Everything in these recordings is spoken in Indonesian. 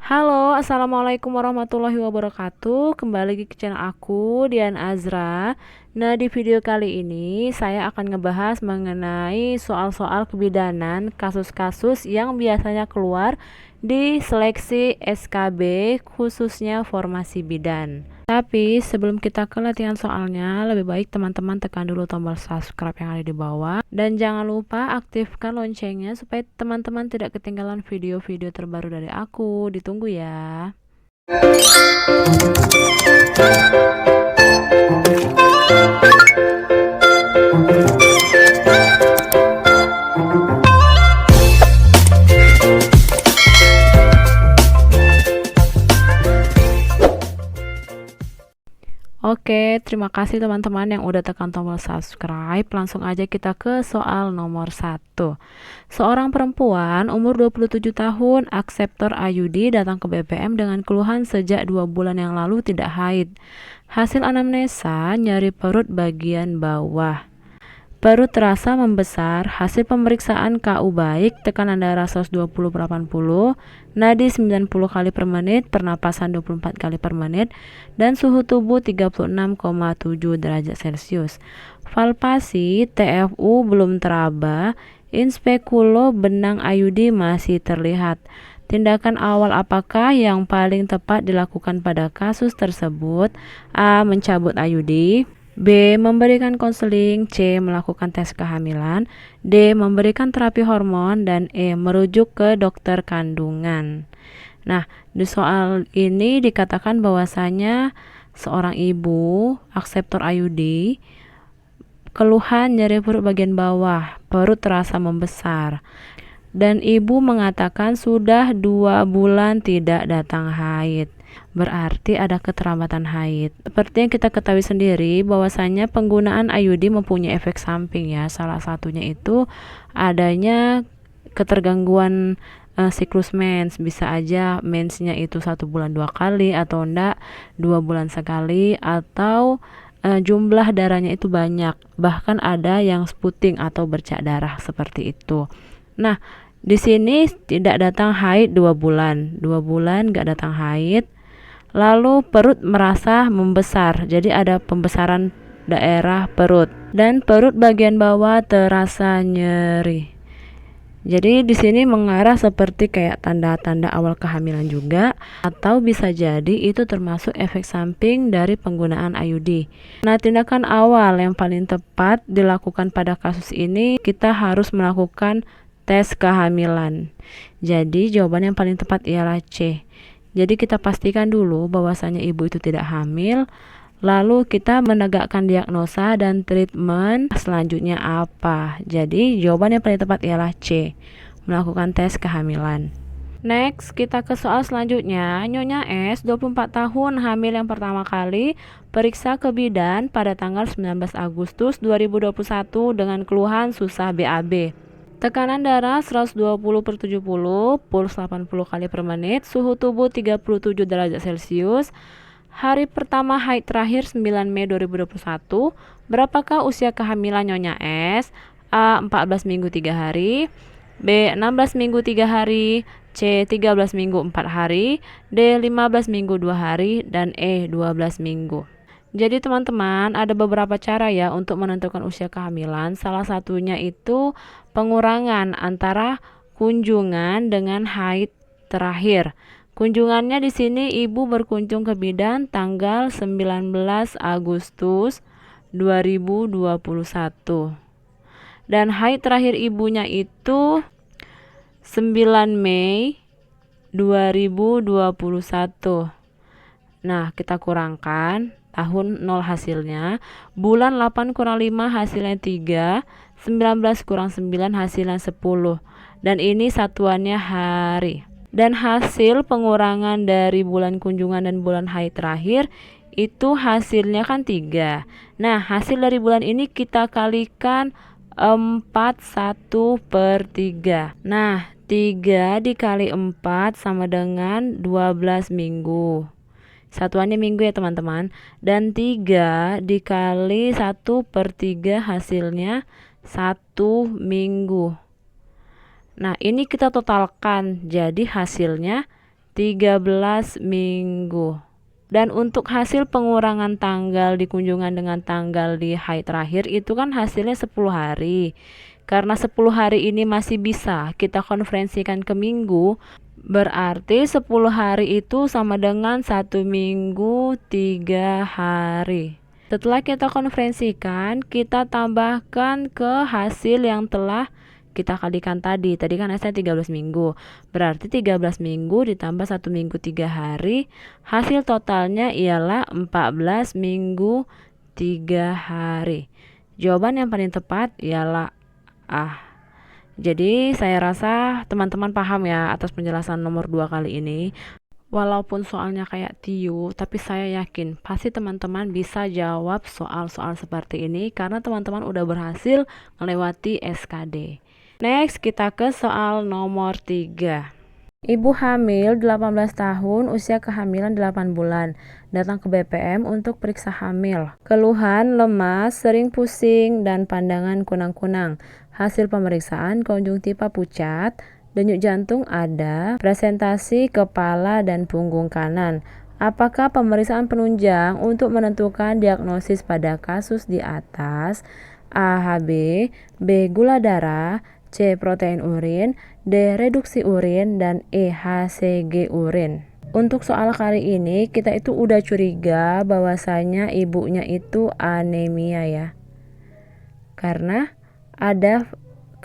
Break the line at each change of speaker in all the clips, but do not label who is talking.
Halo, assalamualaikum warahmatullahi wabarakatuh. Kembali lagi ke channel aku, Dian Azra. Nah, di video kali ini saya akan ngebahas mengenai soal-soal kebidanan, kasus-kasus yang biasanya keluar di seleksi SKB, khususnya formasi bidan. Tapi sebelum kita ke latihan soalnya, lebih baik teman-teman tekan dulu tombol subscribe yang ada di bawah. Dan jangan lupa aktifkan loncengnya supaya teman-teman tidak ketinggalan video-video terbaru dari aku. Ditunggu ya. Oke, terima kasih teman-teman yang udah tekan tombol subscribe. Langsung aja kita ke soal nomor 1. Seorang perempuan umur 27 tahun, akseptor IUD, datang ke BPM dengan keluhan sejak 2 bulan yang lalu tidak haid. Hasil anamnesa, nyeri perut bagian bawah. Perut terasa membesar, hasil pemeriksaan KU baik, tekanan darah 120/80, nadi 90 kali per menit, pernapasan 24 kali per menit, dan suhu tubuh 36,7 derajat Celcius. Palpasi TFU belum teraba, inspekulo benang IUD masih terlihat. Tindakan awal apakah yang paling tepat dilakukan pada kasus tersebut? A. Mencabut IUD. B. Memberikan konseling. C. Melakukan tes kehamilan. D. Memberikan terapi hormon. Dan E. Merujuk ke dokter kandungan. Nah, di soal ini dikatakan bahwasanya seorang ibu akseptor IUD, keluhan nyeri perut bagian bawah, perut terasa membesar, dan ibu mengatakan sudah 2 bulan tidak datang haid. Berarti ada keterlambatan haid. Seperti yang kita ketahui sendiri bahwasanya penggunaan IUD mempunyai efek samping ya. Salah satunya itu adanya ketergangguan siklus mens. Bisa aja mensnya itu 1 bulan 2 kali atau enggak 2 bulan sekali, atau jumlah darahnya itu banyak. Bahkan ada yang sputting atau bercak darah seperti itu. Nah, di sini tidak datang haid 2 bulan. 2 bulan gak datang haid. Lalu perut merasa membesar, jadi ada pembesaran daerah perut, dan perut bagian bawah terasa nyeri. Jadi di sini mengarah seperti kayak tanda-tanda awal kehamilan juga, atau bisa jadi itu termasuk efek samping dari penggunaan IUD. Nah, tindakan awal yang paling tepat dilakukan pada kasus ini, kita harus melakukan tes kehamilan. Jadi jawaban yang paling tepat ialah C. Jadi kita pastikan dulu bahwasanya ibu itu tidak hamil, lalu kita menegakkan diagnosa dan treatment selanjutnya apa. Jadi jawaban yang paling tepat ialah C, melakukan tes kehamilan. Next, kita ke soal selanjutnya. Nyonya S, 24 tahun, hamil yang pertama kali, periksa ke bidan pada tanggal 19 Agustus 2021 dengan keluhan susah BAB. Tekanan darah 120/70, puls 80 kali per menit, suhu tubuh 37 derajat Celcius. Hari pertama haid terakhir 9 Mei 2021. Berapakah usia kehamilan Nyonya S? A. 14 minggu 3 hari. B. 16 minggu 3 hari. C. 13 minggu 4 hari. D. 15 minggu 2 hari. Dan E. 12 minggu. Jadi teman-teman, ada beberapa cara ya untuk menentukan usia kehamilan. Salah satunya itu pengurangan antara kunjungan dengan haid terakhir. Kunjungannya di sini ibu berkunjung ke bidan tanggal 19 Agustus 2021. Dan haid terakhir ibunya itu 9 Mei 2021. Nah, kita kurangkan tahun 0 hasilnya, bulan 8 kurang 5 hasilnya 3, 19 kurang 9 hasilnya 10, dan ini satuannya hari. Dan hasil pengurangan dari bulan kunjungan dan bulan haid terakhir itu hasilnya kan 3. Nah, hasil dari bulan ini kita kalikan 41/3. Nah, 3 dikali 4 sama dengan 12 minggu. Satuannya minggu ya teman-teman. Dan 3 dikali 1/3 hasilnya 1 minggu. Nah, ini kita totalkan, jadi hasilnya 13 minggu. Dan untuk hasil pengurangan tanggal di kunjungan dengan tanggal di haid terakhir itu kan hasilnya 10 hari. Karena 10 hari ini masih bisa kita konferensikan ke minggu, berarti 10 hari itu sama dengan 1 minggu 3 hari. Setelah kita konferensikan, kita tambahkan ke hasil yang telah kita kalikan tadi kan hasilnya 13 minggu, berarti 13 minggu ditambah 1 minggu 3 hari, hasil totalnya ialah 14 minggu 3 hari. Jawaban yang paling tepat ialah A. Jadi saya rasa teman-teman paham ya atas penjelasan nomor 2 kali ini. Walaupun soalnya kayak TIU, tapi saya yakin pasti teman-teman bisa jawab soal-soal seperti ini karena teman-teman udah berhasil melewati SKD. Next, kita ke soal nomor 3. Ibu hamil 18 tahun, usia kehamilan 8 bulan. Datang ke BPM untuk periksa hamil. Keluhan, lemas, sering pusing, dan pandangan kunang-kunang. Hasil pemeriksaan konjungtiva pucat, denyut jantung ada, presentasi kepala dan punggung kanan. Apakah pemeriksaan penunjang untuk menentukan diagnosis pada kasus di atas? A. HB, B. Gula darah, C. Protein urin, D. Reduksi urin, dan E. HCG urin. Untuk soal kali ini kita itu udah curiga bahwasanya ibunya itu anemia ya. Karena ada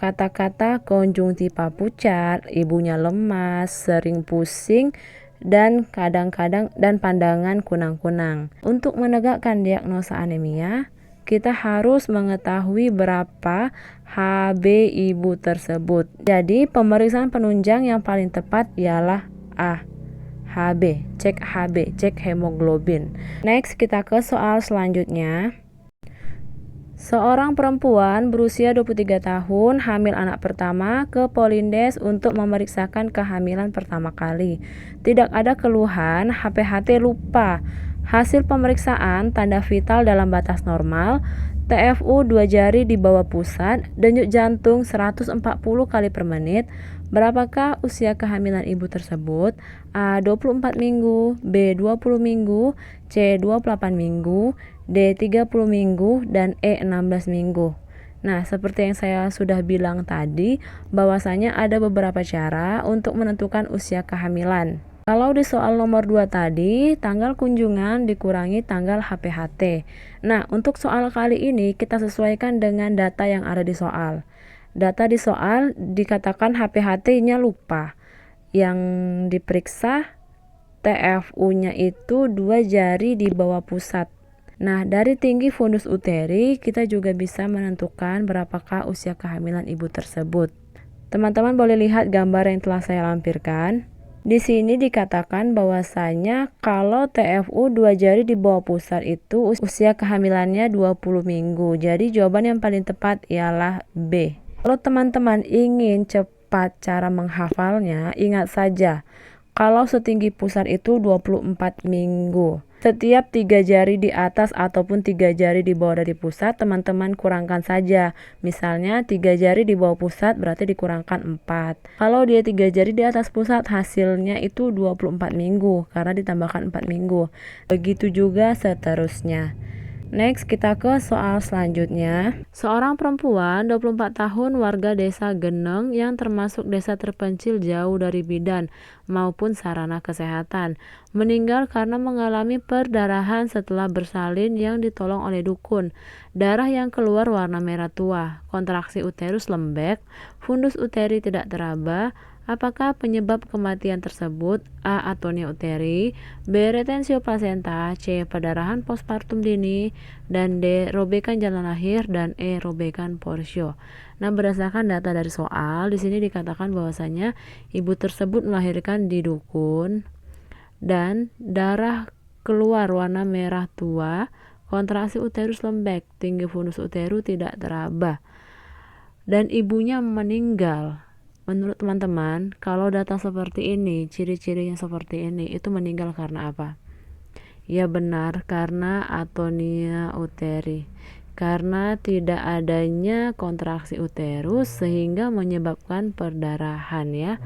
kata-kata konjungtiva pucat, ibunya lemas, sering pusing, dan kadang-kadang dan pandangan kunang-kunang. Untuk menegakkan diagnosa anemia, kita harus mengetahui berapa HB ibu tersebut. Jadi pemeriksaan penunjang yang paling tepat ialah A. HB, cek hemoglobin. Next, kita ke soal selanjutnya. Seorang perempuan berusia 23 tahun hamil anak pertama ke Polindes untuk memeriksakan kehamilan pertama kali. Tidak ada keluhan, HPHT lupa. Hasil pemeriksaan tanda vital dalam batas normal, TFU 2 jari di bawah pusat, denyut jantung 140 kali per menit. Berapakah usia kehamilan ibu tersebut? A. 24 minggu, B. 20 minggu, C. 28 minggu, D. 30 minggu, dan E. 16 minggu. Nah, seperti yang saya sudah bilang tadi, bahwasanya ada beberapa cara untuk menentukan usia kehamilan. Kalau di soal nomor 2 tadi, tanggal kunjungan dikurangi tanggal HPHT. Nah, untuk soal kali ini kita sesuaikan dengan data yang ada di soal. Data di soal dikatakan HPHT-nya lupa. Yang diperiksa TFU-nya itu 2 jari di bawah pusat. Nah, dari tinggi fundus uteri kita juga bisa menentukan berapakah usia kehamilan ibu tersebut. Teman-teman boleh lihat gambar yang telah saya lampirkan. Di sini dikatakan bahwasanya kalau TFU 2 jari di bawah pusat itu usia kehamilannya 20 minggu. Jadi jawaban yang paling tepat ialah B. Kalau teman-teman ingin cepat cara menghafalnya, ingat saja kalau setinggi pusat itu 24 minggu. Setiap 3 jari di atas ataupun 3 jari di bawah dari pusat, teman-teman kurangkan saja. Misalnya 3 jari di bawah pusat berarti dikurangkan 4. Kalau dia 3 jari di atas pusat, hasilnya itu 24 minggu karena ditambahkan 4 minggu. Begitu juga seterusnya. Next, kita ke soal selanjutnya. Seorang perempuan 24 tahun warga desa Geneng yang termasuk desa terpencil jauh dari bidan maupun sarana kesehatan meninggal karena mengalami perdarahan setelah bersalin yang ditolong oleh dukun. Darah yang keluar warna merah tua, kontraksi uterus lembek, fundus uteri tidak teraba. Apakah penyebab kematian tersebut? A. Atonia uteri, B. Retensio plasenta, C. Perdarahan postpartum dini, dan D. Robekan jalan lahir, dan E. Robekan porsio. Nah, berdasarkan data dari soal, di sini dikatakan bahwasanya ibu tersebut melahirkan di dukun dan darah keluar warna merah tua, kontraksi uterus lembek, tinggi fundus uterus tidak teraba, dan ibunya meninggal. Menurut teman-teman, kalau data seperti ini, ciri-cirinya seperti ini, itu meninggal karena apa? Ya benar, karena atonia uteri. Karena tidak adanya kontraksi uterus sehingga menyebabkan perdarahan ya.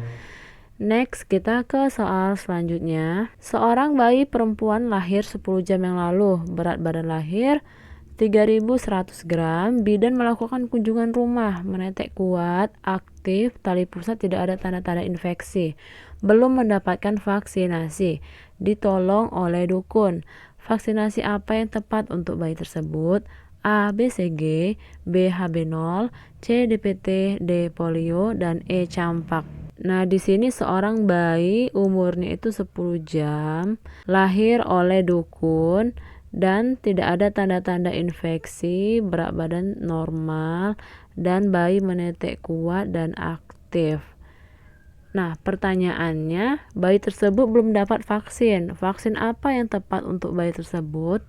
Next, kita ke soal selanjutnya. Seorang bayi perempuan lahir 10 jam yang lalu, berat badan lahir 3.100 gram, bidan melakukan kunjungan rumah, menetek kuat, aktif, tali pusat tidak ada tanda-tanda infeksi, belum mendapatkan vaksinasi, ditolong oleh dukun. Vaksinasi apa yang tepat untuk bayi tersebut? A. BCG, B. HB0, C. DPT, D. polio, dan E. campak. Nah, di sini seorang bayi umurnya itu 10 jam, lahir oleh dukun dan tidak ada tanda-tanda infeksi, berat badan normal, dan bayi menetek kuat dan aktif. Nah, pertanyaannya, bayi tersebut belum dapat vaksin. Vaksin apa yang tepat untuk bayi tersebut?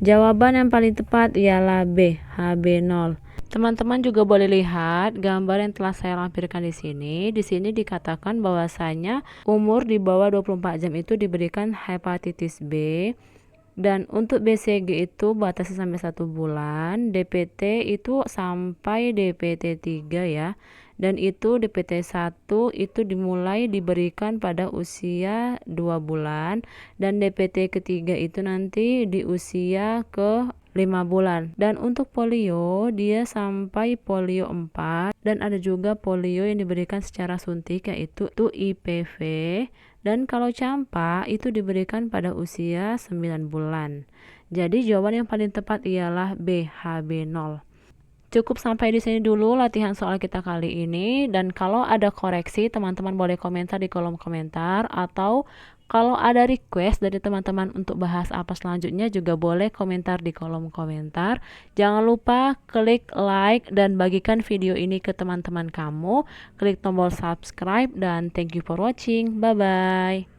Jawaban yang paling tepat ialah B, HB0. Teman-teman juga boleh lihat gambar yang telah saya lampirkan di sini. Di sini dikatakan bahwasanya umur di bawah 24 jam itu diberikan hepatitis B. Dan untuk BCG itu batasnya sampai 1 bulan, DPT itu sampai DPT 3 ya. Dan itu DPT 1 itu dimulai diberikan pada usia 2 bulan dan DPT ketiga itu nanti di usia ke 5 bulan. Dan untuk polio, dia sampai polio 4 dan ada juga polio yang diberikan secara suntik yaitu IPV. Dan kalau campak itu diberikan pada usia 9 bulan. Jadi jawaban yang paling tepat ialah B, HB0. Cukup sampai di sini dulu latihan soal kita kali ini, dan kalau ada koreksi teman-teman boleh komentar di kolom komentar, atau kalau ada request dari teman-teman untuk bahas apa selanjutnya juga boleh komentar di kolom komentar. Jangan lupa klik like dan bagikan video ini ke teman-teman kamu, klik tombol subscribe, dan thank you for watching. Bye bye.